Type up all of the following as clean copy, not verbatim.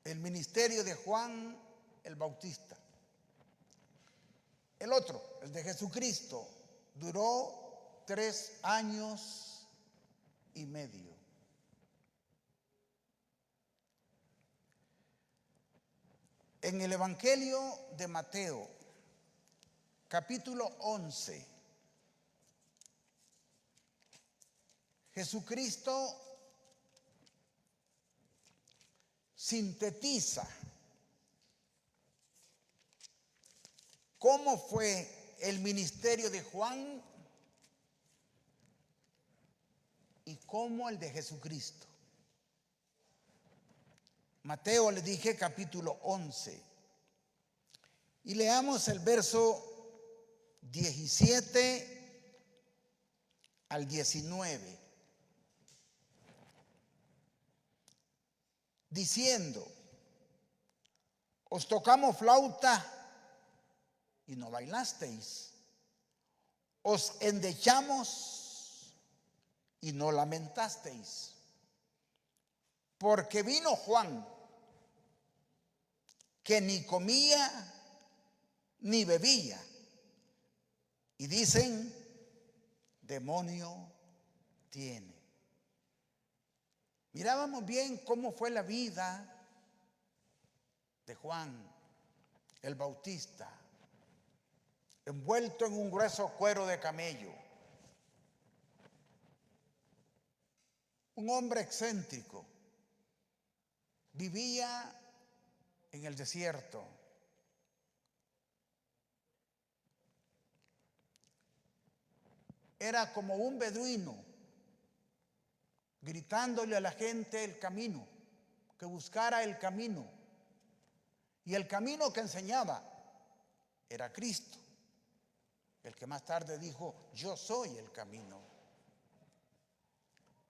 el ministerio de Juan el Bautista. El otro, el de Jesucristo, duró 3 años y medio. En el Evangelio de Mateo, capítulo 11, Jesucristo sintetiza cómo fue el ministerio de Juan y cómo el de Jesucristo. Mateo, le dije, capítulo 11. Y leamos el verso 17 al 19. Diciendo: os tocamos flauta y no bailasteis, os endechamos y no lamentasteis. Porque vino Juan, que ni comía ni bebía, y dicen: demonio tiene. Mirábamos bien cómo fue la vida de Juan el Bautista, envuelto en un grueso cuero de camello, un hombre excéntrico, vivía en el desierto. Era como un beduino, gritándole a la gente el camino, que buscara el camino. Y el camino que enseñaba era Cristo, el que más tarde dijo: yo soy el camino.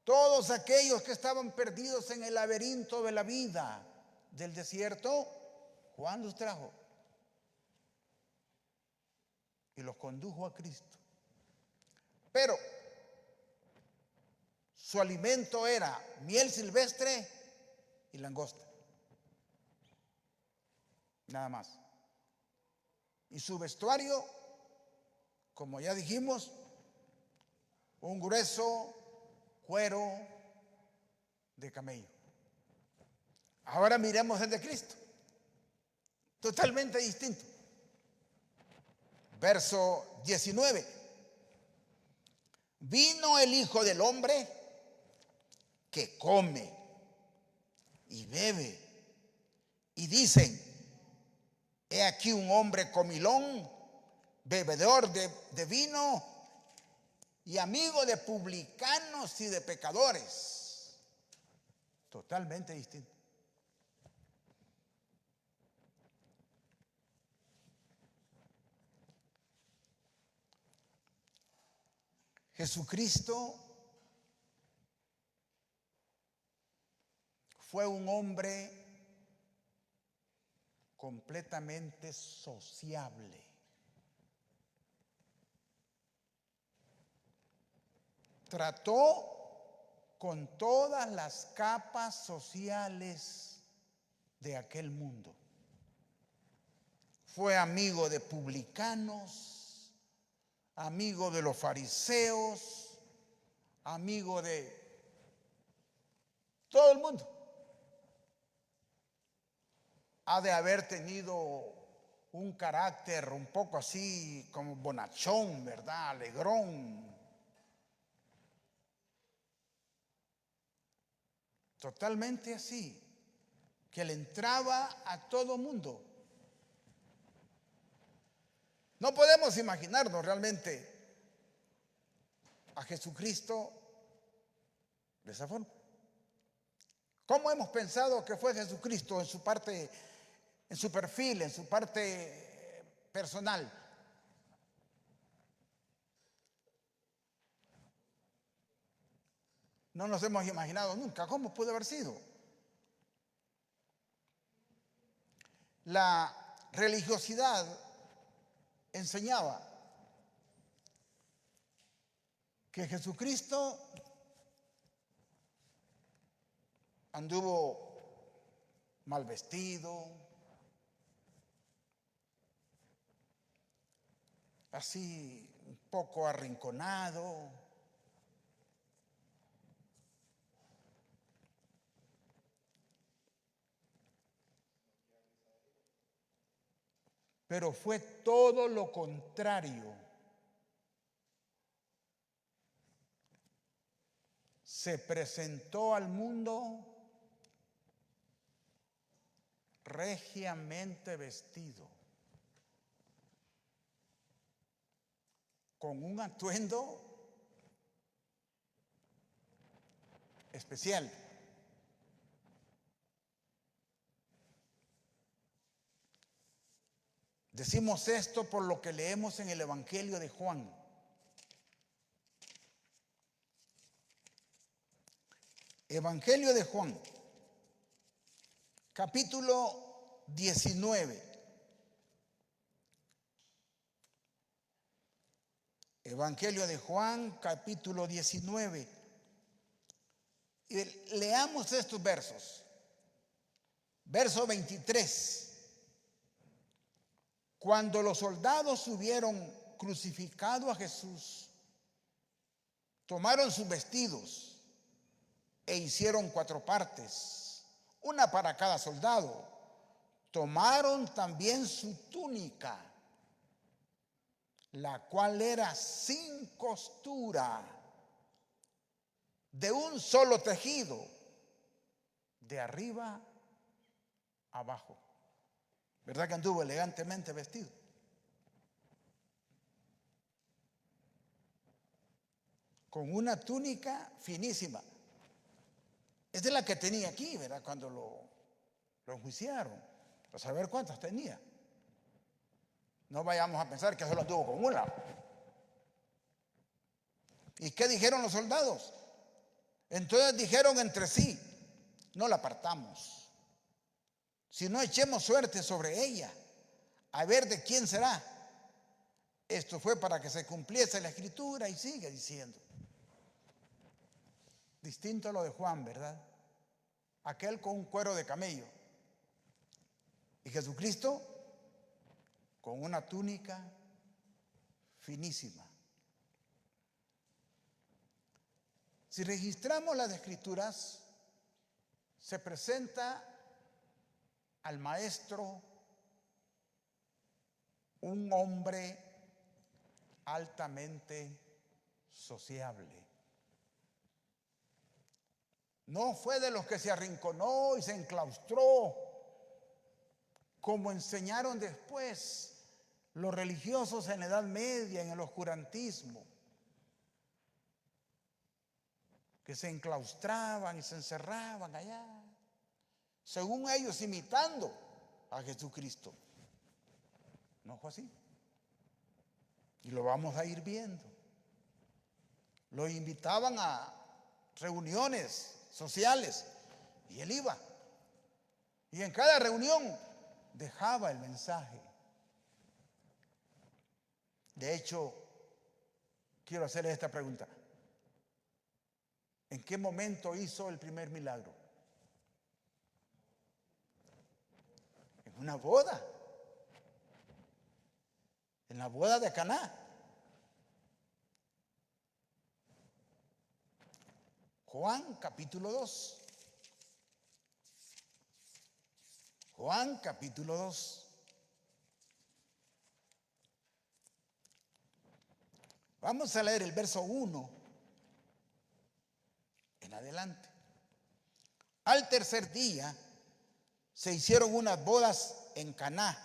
Todos aquellos que estaban perdidos en el laberinto de la vida del desierto, Juan los trajo y los condujo a Cristo. Pero su alimento era miel silvestre y langosta, nada más. Y su vestuario, como ya dijimos, un grueso cuero de camello. Ahora miremos el de Cristo, totalmente distinto. Verso 19. Vino el Hijo del Hombre, que come y bebe, y dicen: he aquí un hombre comilón, bebedor de vino y amigo de publicanos y de pecadores. Totalmente distinto. Jesucristo fue un hombre completamente sociable. Trató con todas las capas sociales de aquel mundo. Fue amigo de publicanos, amigo de los fariseos, amigo de todo el mundo. Ha de haber tenido un carácter un poco así como bonachón, ¿verdad? Alegrón. Totalmente así, que le entraba a todo mundo. No podemos imaginarnos realmente a Jesucristo de esa forma. ¿Cómo hemos pensado que fue Jesucristo en su parte, en su perfil, en su parte personal? No nos hemos imaginado nunca cómo pudo haber sido. La religiosidad enseñaba que Jesucristo anduvo mal vestido, así un poco arrinconado. Pero fue todo lo contrario. Se presentó al mundo regiamente vestido, con un atuendo especial. Decimos esto por lo que leemos en el Evangelio de Juan. Evangelio de Juan, capítulo 19. Evangelio de Juan, capítulo 19. Y leamos estos versos. Verso 23. Cuando los soldados hubieron crucificado a Jesús, tomaron sus vestidos e hicieron 4 partes, una para cada soldado. Tomaron también su túnica, la cual era sin costura, de un solo tejido, de arriba abajo. ¿Verdad que anduvo elegantemente vestido? Con una túnica finísima. Esta es la que tenía aquí, ¿verdad? Cuando lo enjuiciaron. Para saber cuántas tenía. No vayamos a pensar que solo anduvo con una. ¿Y qué dijeron los soldados? Entonces dijeron entre sí: no la partamos, si no echemos suerte sobre ella, a ver de quién será. Esto fue para que se cumpliese la escritura, y sigue diciendo. Distinto a lo de Juan, ¿verdad? Aquel con un cuero de camello. Y Jesucristo con una túnica finísima. Si registramos las escrituras, se presenta al maestro un hombre altamente sociable. No fue de los que se arrinconó y se enclaustró, como enseñaron después los religiosos en la Edad Media, en el oscurantismo, que se enclaustraban y se encerraban allá, según ellos imitando a Jesucristo. No fue así. Y lo vamos a ir viendo. Lo invitaban a reuniones sociales y él iba. Y en cada reunión dejaba el mensaje. De hecho, quiero hacerle esta pregunta. ¿En qué momento hizo el primer milagro? En una boda. En la boda de Caná. Juan capítulo 2. Juan capítulo 2. Vamos a leer el verso 1 en adelante. Al tercer día se hicieron unas bodas en Caná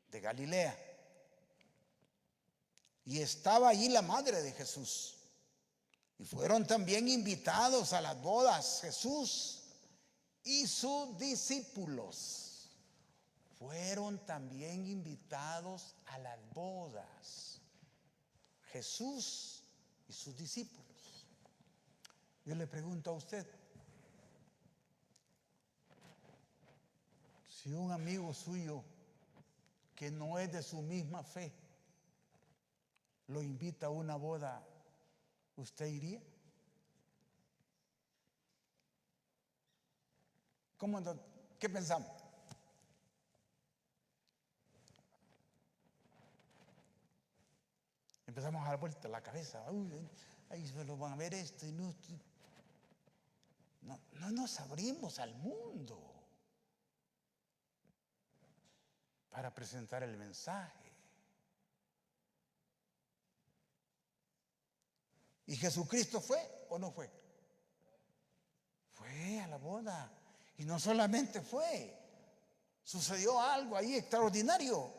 de Galilea. Y estaba allí la madre de Jesús. Y fueron también invitados a las bodas Jesús y sus discípulos. Fueron también invitados a las bodas Jesús y sus discípulos. Yo le pregunto a usted, si un amigo suyo que no es de su misma fe lo invita a una boda, ¿usted iría? ¿Cómo ¿Qué pensamos? Empezamos a dar vuelta la cabeza. Uy, ahí se lo van a ver esto y no nos abrimos al mundo para presentar el mensaje. ¿Y Jesucristo fue o no fue? Fue a la boda. Y no solamente fue, sucedió algo ahí extraordinario.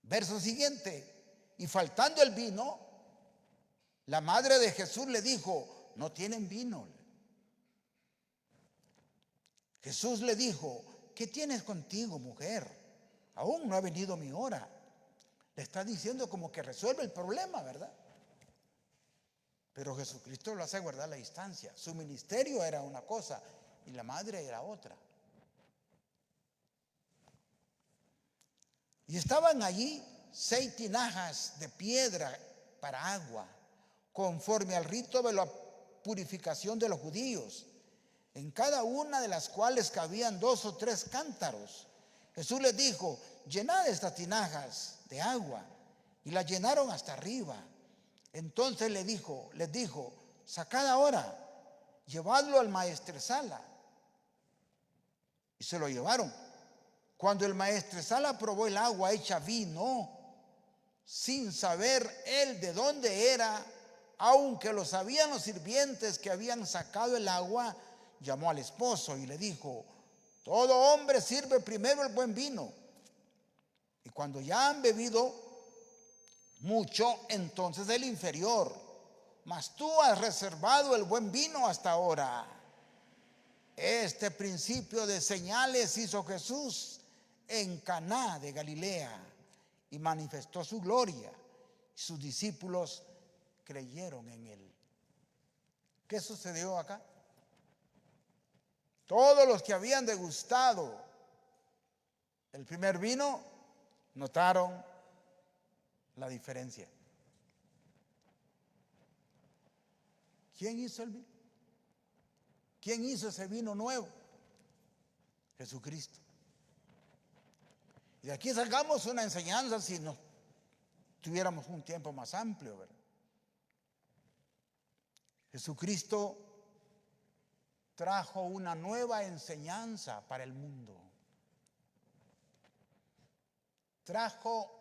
Verso siguiente. Y faltando el vino, la madre de Jesús le dijo: no tienen vino. Jesús le dijo: ¿qué tienes contigo, mujer? Aún no ha venido mi hora. Le está diciendo como que resuelve el problema, ¿verdad? Pero Jesucristo lo hace guardar la distancia. Su ministerio era una cosa y la madre era otra. Y estaban allí 6 tinajas de piedra para agua, conforme al rito de la purificación de los judíos, en cada una de las cuales cabían 2 o 3 cántaros. Jesús les dijo: llenad estas tinajas de agua. Y las llenaron hasta arriba. Entonces les dijo: sacad ahora, llevadlo al maestresala. Y se lo llevaron. Cuando el maestresala probó el agua hecha vino, sin saber él de dónde era, aunque lo sabían los sirvientes que habían sacado el agua, llamó al esposo y le dijo: todo hombre sirve primero el buen vino, y cuando ya han bebido mucho, entonces el inferior, mas tú has reservado el buen vino hasta ahora. Este principio de señales hizo Jesús en Caná de Galilea y manifestó su gloria. Sus discípulos creyeron en él. ¿Qué sucedió acá? Todos los que habían degustado el primer vino notaron la diferencia. ¿Quién hizo el vino? ¿Quién hizo ese vino nuevo? Jesucristo. Y de aquí sacamos una enseñanza si nos tuviéramos un tiempo más amplio, ¿verdad? Jesucristo trajo una nueva enseñanza para el mundo. Trajo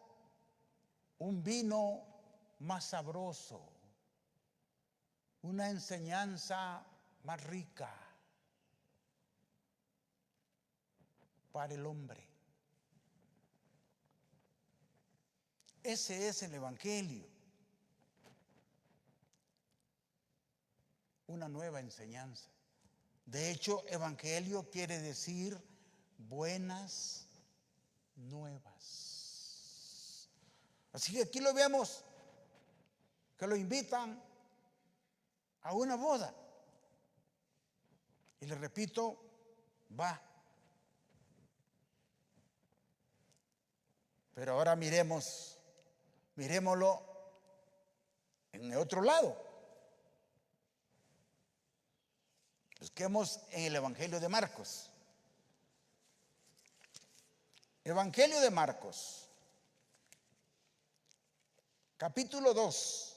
un vino más sabroso, una enseñanza más rica para el hombre. Ese es el Evangelio. Una nueva enseñanza. De hecho, Evangelio quiere decir buenas nuevas. Así que aquí lo vemos, que lo invitan a una boda. Y le repito, va. Pero ahora miremoslo en el otro lado. Busquemos en el Evangelio de Marcos. Evangelio de Marcos, capítulo 2.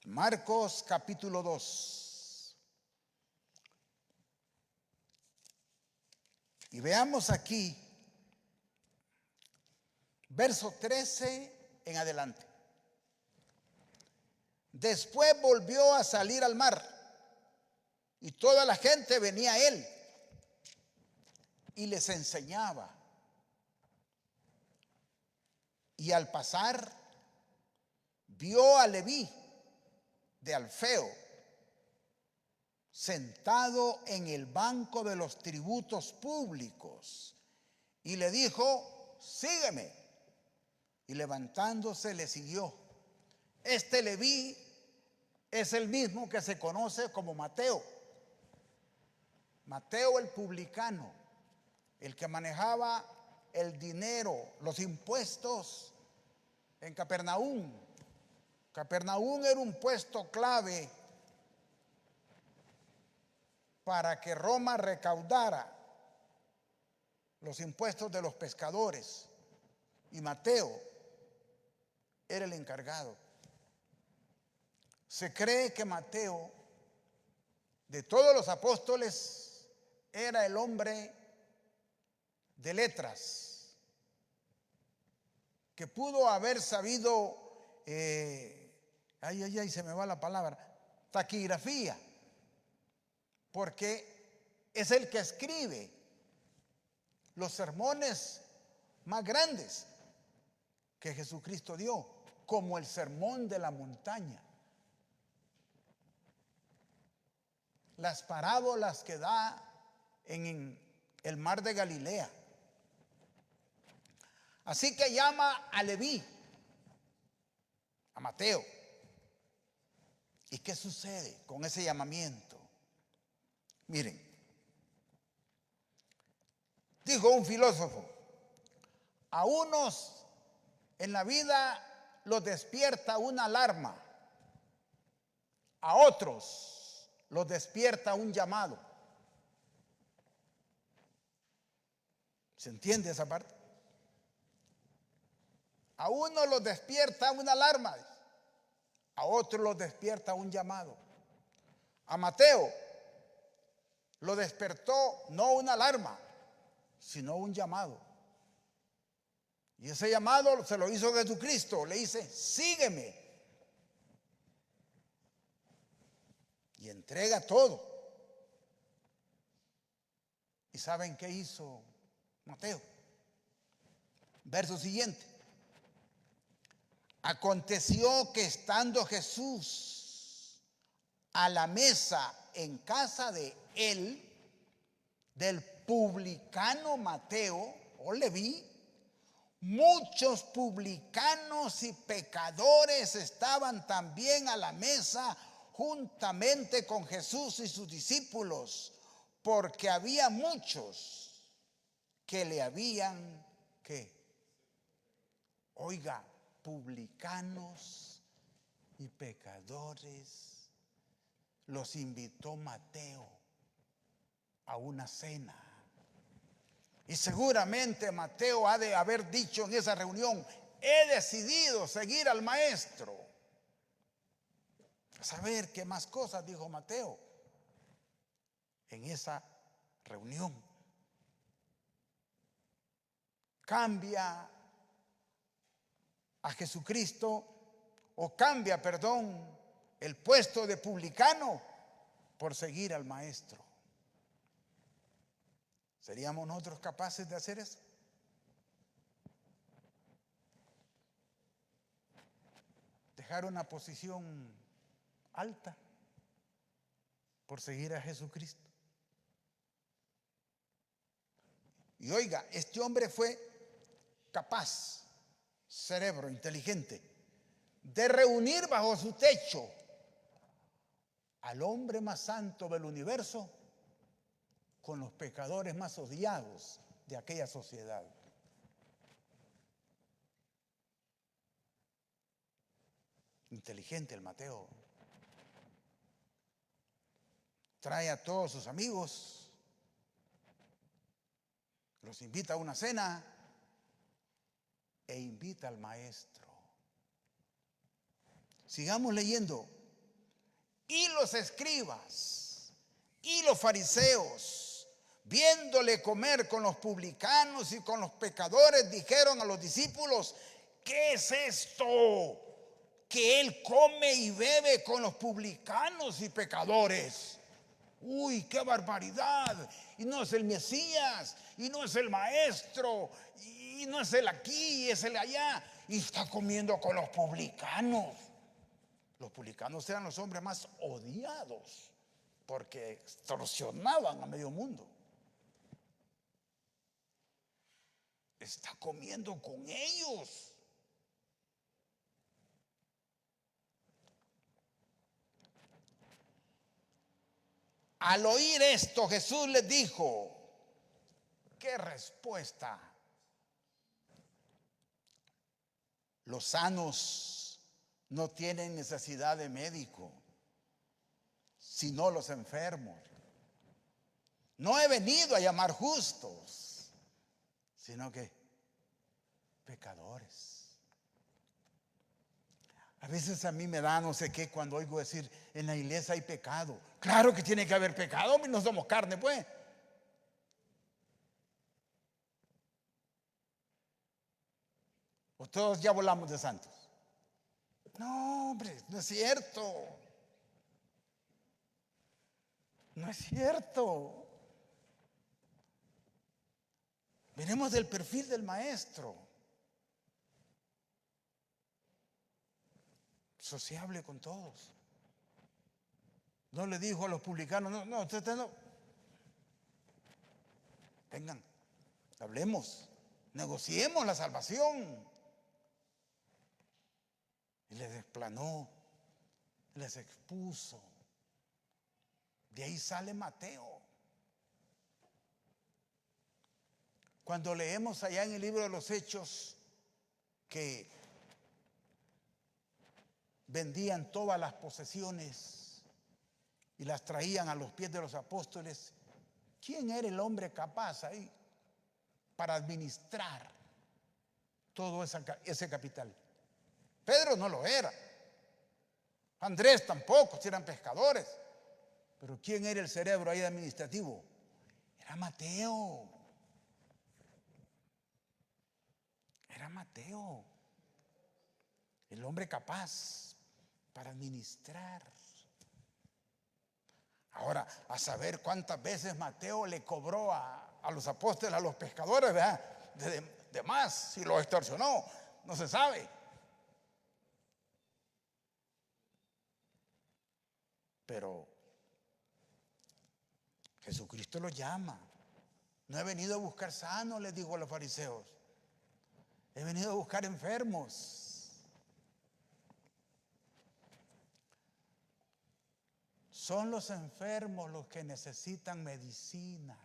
Marcos capítulo 2. Y veamos aquí, verso 13 en adelante. Después volvió a salir al mar y toda la gente venía a él y les enseñaba. Y al pasar, vio a Leví de Alfeo sentado en el banco de los tributos públicos y le dijo: sígueme. Y levantándose le siguió. Este Leví es el mismo que se conoce como Mateo. Mateo el publicano, el que manejaba el dinero, los impuestos en Capernaum. Capernaum era un puesto clave para que Roma recaudara los impuestos de los pescadores, y Mateo era el encargado. Se cree que Mateo, de todos los apóstoles, era el hombre de letras, que pudo haber sabido, se me va la palabra, taquigrafía, porque es el que escribe los sermones más grandes que Jesucristo dio, como el sermón de la montaña, las parábolas que da en el mar de Galilea. Así que llama a Leví, a Mateo. ¿Y qué sucede con ese llamamiento? Miren, dijo un filósofo, a unos en la vida los despierta una alarma, a otros los despierta un llamado. ¿Se entiende esa parte? A uno los despierta una alarma, a otro los despierta un llamado. A Mateo lo despertó no una alarma, sino un llamado. Y ese llamado se lo hizo Jesucristo. Le dice, sígueme. Y entrega todo. ¿Y saben qué hizo Mateo? Verso siguiente. Aconteció que estando Jesús a la mesa en casa de él, del publicano Mateo o Leví, muchos publicanos y pecadores estaban también a la mesa juntamente con Jesús y sus discípulos, porque había muchos que le habían, ¿qué? Oiga, publicanos y pecadores, los invitó Mateo a una cena. Y seguramente Mateo ha de haber dicho en esa reunión, he decidido seguir al maestro. A saber qué más cosas dijo Mateo en esa reunión. Cambia a Jesucristo, o cambia, perdón, el puesto de publicano por seguir al maestro. ¿Seríamos nosotros capaces de hacer eso? Dejar una posición alta por seguir a Jesucristo. Y oiga, este hombre fue capaz, cerebro inteligente, de reunir bajo su techo al hombre más santo del universo con los pecadores más odiados de aquella sociedad. Inteligente el Mateo. Trae a todos sus amigos, los invita a una cena e invita al maestro. Sigamos leyendo. Y los escribas y los fariseos, viéndole comer con los publicanos y con los pecadores, dijeron a los discípulos, ¿qué es esto? Que él come y bebe con los publicanos y pecadores. Uy, qué barbaridad. Y no es el Mesías, y no es el maestro, y no es el aquí, es el allá. Y está comiendo con los publicanos. Los publicanos eran los hombres más odiados porque extorsionaban a medio mundo. Está comiendo con ellos. Al oír esto, Jesús les dijo, ¿qué respuesta? Los sanos no tienen necesidad de médico, sino los enfermos. No he venido a llamar justos, sino que pecadores. A veces a mí me da no sé qué cuando oigo decir, en la iglesia hay pecado. Claro que tiene que haber pecado, no somos carne, pues. O todos ya volamos de santos. No, hombre, no es cierto. No es cierto. Veremos del perfil del maestro. Sociable con todos. No le dijo a los publicanos, no, ustedes no. Vengan, hablemos, negociemos la salvación. Y les desplanó, les expuso. De ahí sale Mateo. Cuando leemos allá en el libro de los Hechos que vendían todas las posesiones y las traían a los pies de los apóstoles, ¿quién era el hombre capaz ahí para administrar todo ese capital? Pedro no lo era. Andrés tampoco, si eran pescadores. Pero ¿quién era el cerebro ahí administrativo? Era Mateo. Era Mateo. El hombre capaz para administrar. Ahora, a saber cuántas veces Mateo le cobró a los apóstoles, a los pescadores, ¿verdad? De más, si los extorsionó, no se sabe. Pero Jesucristo los llama. No he venido a buscar sanos, les dijo a los fariseos. He venido a buscar enfermos. Son los enfermos los que necesitan medicina.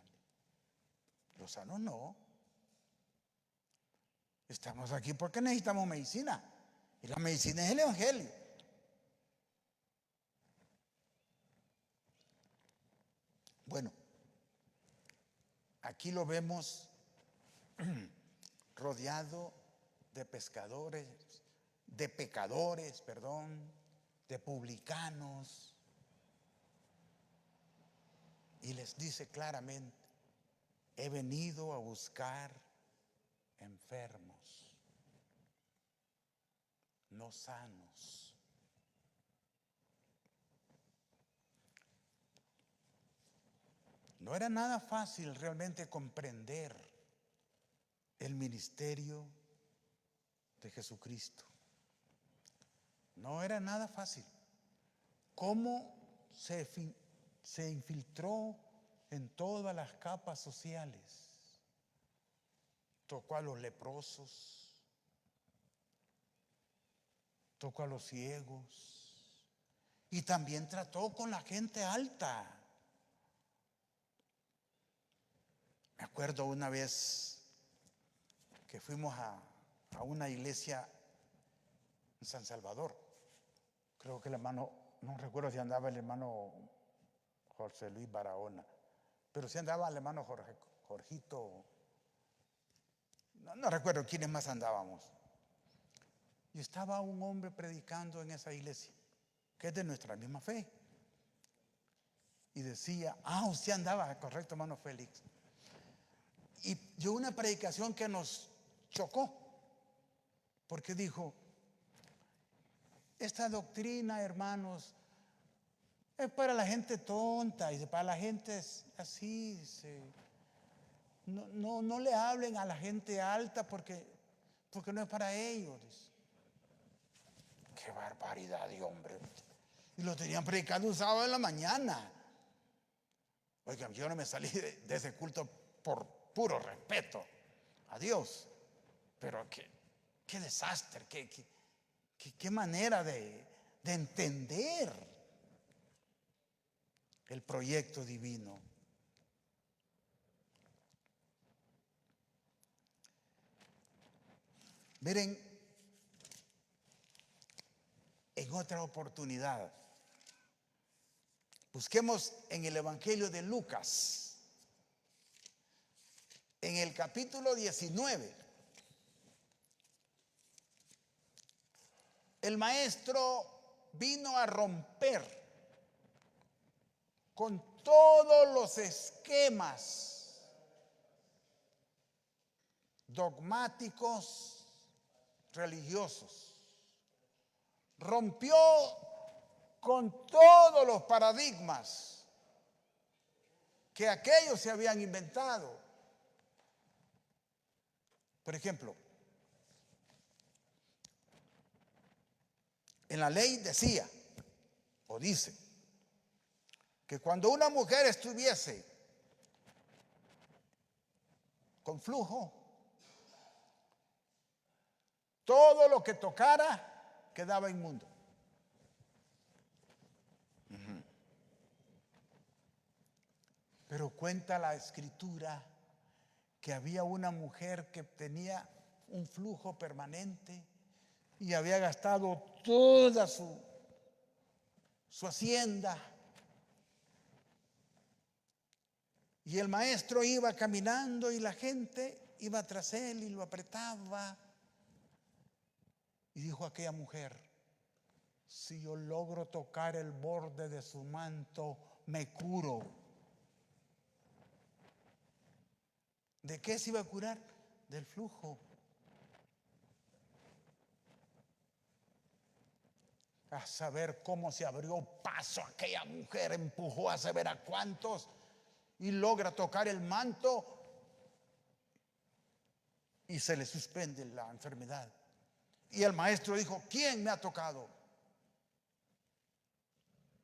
Los sanos no. Estamos aquí porque necesitamos medicina. Y la medicina es el evangelio. Bueno, aquí lo vemos rodeado de pescadores, de pecadores, de publicanos. Y les dice claramente, he venido a buscar enfermos, no sanos. No era nada fácil realmente comprender el ministerio de Jesucristo. No era nada fácil. ¿Cómo se infiltró en todas las capas sociales? Tocó a los leprosos, tocó a los ciegos y también trató con la gente alta. Me acuerdo una vez que fuimos a una iglesia en San Salvador. Creo que el hermano, no recuerdo si andaba el hermano José Luis Barahona, pero si andaba el hermano Jorgito, no recuerdo quiénes más andábamos. Y estaba un hombre predicando en esa iglesia, que es de nuestra misma fe. Y decía, usted andaba, correcto, hermano Félix. Y dio una predicación que nos chocó, porque dijo, esta doctrina, hermanos, es para la gente tonta, y para la gente así, no le hablen a la gente alta porque no es para ellos. Qué barbaridad de hombre. Y lo tenían predicando un sábado en la mañana. Oigan, yo no me salí de ese culto por puro respeto a Dios, pero qué desastre, qué manera de entender el proyecto divino. Miren, en otra oportunidad. Busquemos en el Evangelio de Lucas, en el capítulo 19. El maestro vino a romper con todos los esquemas dogmáticos religiosos. Rompió con todos los paradigmas que aquellos se habían inventado. Por ejemplo, en la ley decía, o dice, que cuando una mujer estuviese con flujo, todo lo que tocara quedaba inmundo. Pero cuenta la Escritura que había una mujer que tenía un flujo permanente y había gastado toda su hacienda. Y el maestro iba caminando y la gente iba tras él y lo apretaba. Y dijo aquella mujer, si yo logro tocar el borde de su manto, me curo. ¿De qué se iba a curar? Del flujo. A saber cómo se abrió paso aquella mujer, empujó a saber a cuántos y logra tocar el manto y se le suspende la enfermedad. Y el maestro dijo, ¿quién me ha tocado?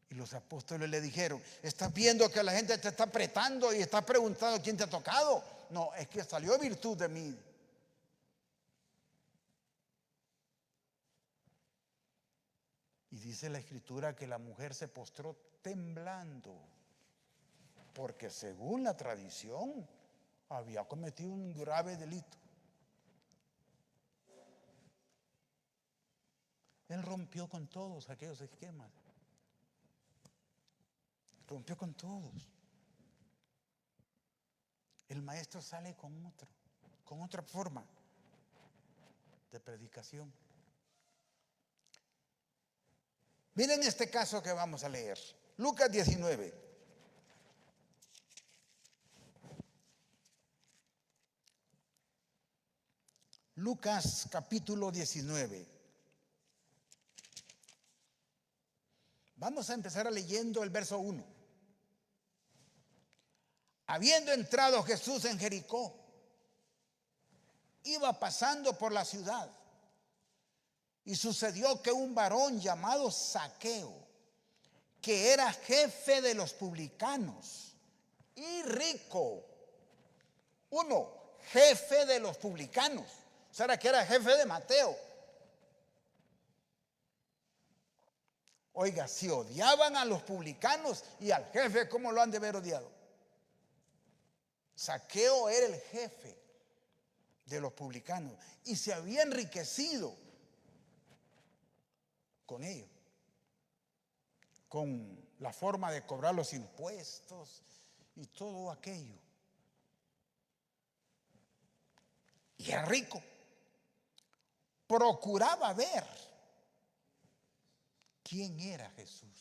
Y los apóstoles le dijeron, ¿estás viendo que la gente te está apretando y está preguntando quién te ha tocado? No, es que salió virtud de mí. Y dice la Escritura que la mujer se postró temblando, porque según la tradición había cometido un grave delito. Él rompió con todos aquellos esquemas. Rompió con todos. El maestro sale con otra forma de predicación. Miren este caso que vamos a leer. Lucas 19. Lucas capítulo 19. Vamos a empezar leyendo el verso 1. Habiendo entrado Jesús en Jericó, iba pasando por la ciudad. Y sucedió que un varón llamado Zaqueo, que era jefe de los publicanos y rico, jefe de los publicanos, o sea que era jefe de Mateo. Oiga, si odiaban a los publicanos y al jefe, ¿cómo lo han de haber odiado? Zaqueo era el jefe de los publicanos y se había enriquecido con ello, con la forma de cobrar los impuestos y todo aquello. Y era rico. Procuraba ver quién era Jesús,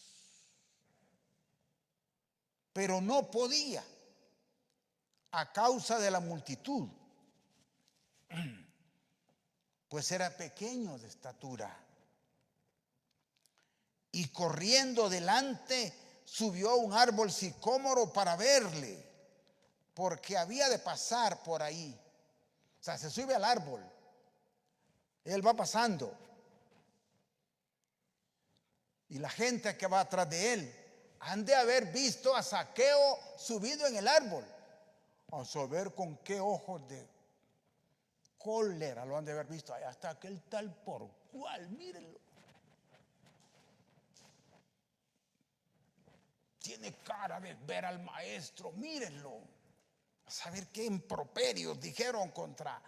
pero no podía a causa de la multitud, pues era pequeño de estatura. Y corriendo delante subió a un árbol sicómoro para verle, porque había de pasar por ahí. O sea, se sube al árbol, él va pasando y la gente que va atrás de él han de haber visto a Zaqueo subido en el árbol, a saber con qué ojos de cólera lo han de haber visto. Ahí está aquel tal por cual, mírenlo. Tiene cara de ver al maestro, mírenlo. A saber qué improperios dijeron contra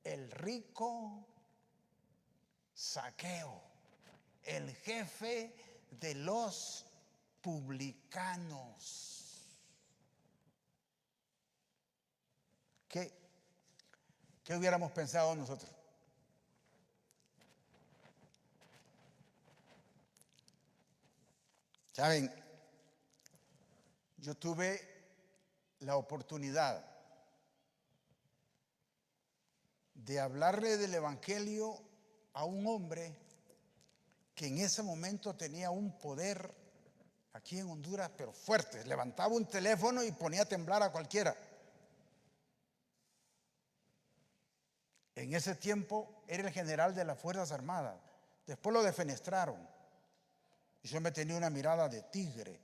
el rico Zaqueo. el jefe de los publicanos. ¿Qué hubiéramos pensado nosotros? Saben, yo tuve la oportunidad de hablarle del Evangelio a un hombre que en ese momento tenía un poder aquí en Honduras, pero fuerte. Levantaba un teléfono y ponía a temblar a cualquiera. En ese tiempo era el general de las Fuerzas Armadas. Después lo defenestraron. Y yo me tenía una mirada de tigre.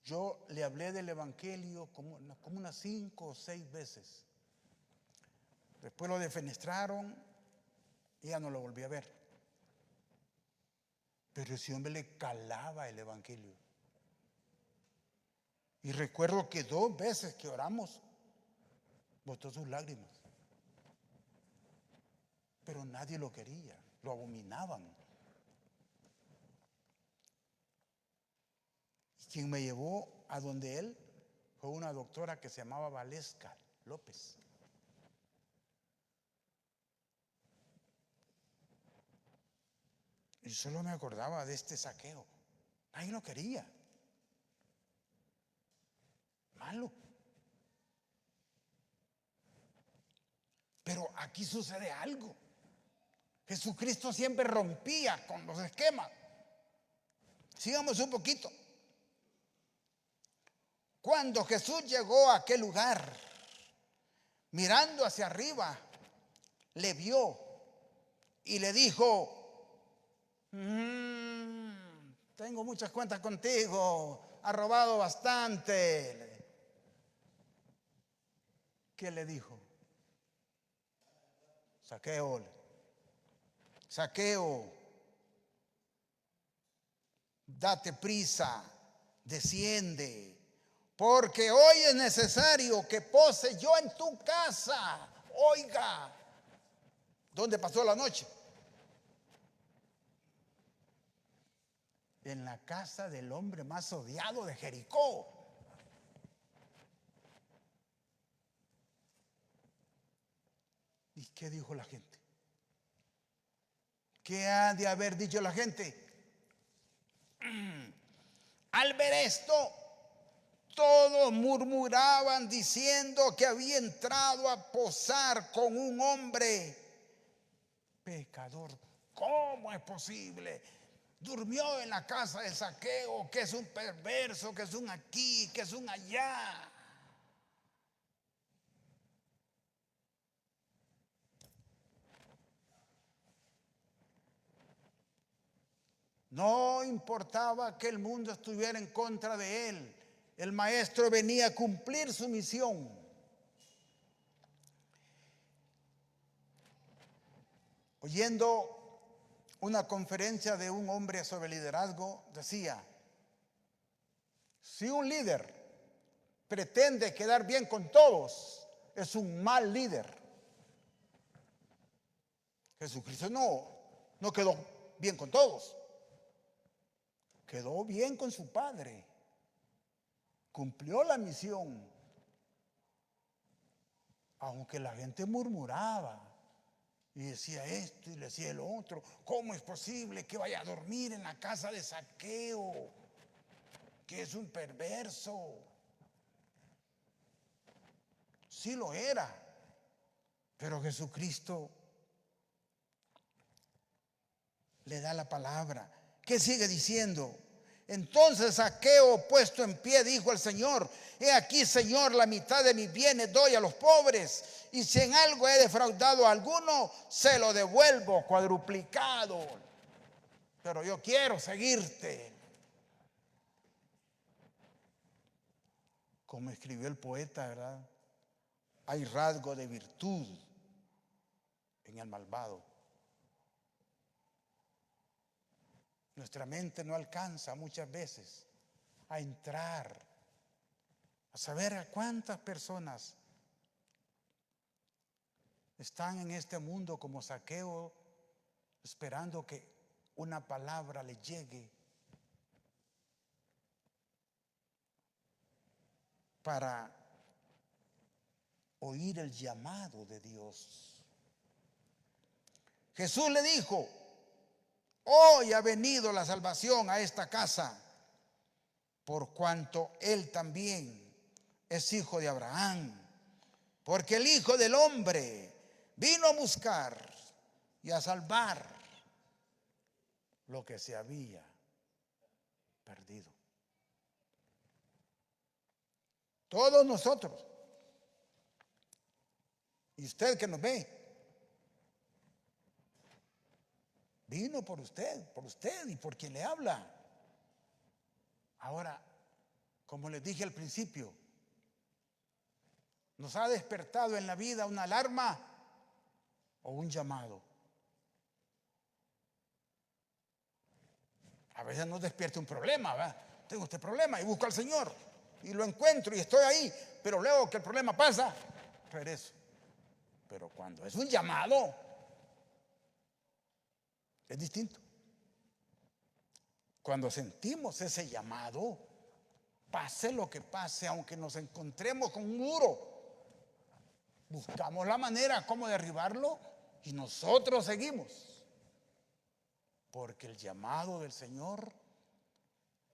Yo le hablé del Evangelio como unas 5 o 6 veces. Después lo defenestraron y ya no lo volví a ver. Pero ese hombre le calaba el Evangelio. Y recuerdo que 2 veces que oramos, botó sus lágrimas. Pero nadie lo quería, lo abominaban. Y quien me llevó a donde él fue una doctora que se llamaba Valesca López. Y solo me acordaba de este Zaqueo. Nadie lo quería. Malo. Pero aquí sucede algo. Jesucristo siempre rompía con los esquemas. Sigamos un poquito. Cuando Jesús llegó a aquel lugar, mirando hacia arriba, le vio y le dijo: tengo muchas cuentas contigo, has robado bastante. ¿Qué le dijo? Zaqueo, Zaqueo, date prisa, desciende, porque hoy es necesario que pose yo en tu casa. Oiga, ¿dónde pasó la noche? En la casa del hombre más odiado de Jericó. ¿Y qué dijo la gente? ¿Qué ha de haber dicho la gente? Al ver esto, todos murmuraban diciendo que había entrado a posar con un hombre pecador. ¿Cómo es posible? Durmió en la casa de Zaqueo, que es un perverso, que es un aquí, que es un allá. No importaba que el mundo estuviera en contra de él. El maestro venía a cumplir su misión. Oyendo una conferencia de un hombre sobre liderazgo, decía: si un líder pretende quedar bien con todos, es un mal líder. Jesucristo no quedó bien con todos. Quedó bien con su Padre. Cumplió la misión. Aunque la gente murmuraba y decía esto y le decía el otro. ¿Cómo es posible que vaya a dormir en la casa de Zaqueo, que es un perverso? Sí lo era. Pero Jesucristo le da la palabra. ¿Qué sigue diciendo? Entonces Zaqueo, puesto en pie, dijo al Señor: he aquí, Señor, la mitad de mis bienes doy a los pobres, y si en algo he defraudado a alguno, se lo devuelvo cuadruplicado. Pero yo quiero seguirte. Como escribió el poeta, ¿verdad? Hay rasgo de virtud en el malvado. Nuestra mente no alcanza muchas veces a entrar, a saber a cuántas personas están en este mundo como Zaqueo, esperando que una palabra les llegue para oír el llamado de Dios. Jesús le dijo: hoy ha venido la salvación a esta casa, por cuanto él también es hijo de Abraham, porque el Hijo del Hombre vino a buscar y a salvar lo que se había perdido. Todos nosotros, y usted que nos ve, vino por usted y por quien le habla. Ahora, como les dije al principio, nos ha despertado en la vida una alarma o un llamado. A veces nos despierta un problema, ¿verdad? Tengo este problema y busco al Señor y lo encuentro y estoy ahí, pero luego que el problema pasa, regreso. Pero cuando es un llamado, es distinto. Cuando sentimos ese llamado, pase lo que pase, aunque nos encontremos con un muro, buscamos la manera como derribarlo y nosotros seguimos. Porque el llamado del Señor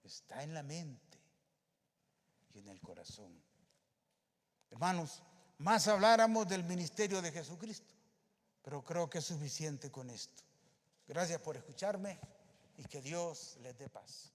está en la mente y en el corazón. Hermanos, más habláramos del ministerio de Jesucristo, pero creo que es suficiente con esto. Gracias por escucharme y que Dios les dé paz.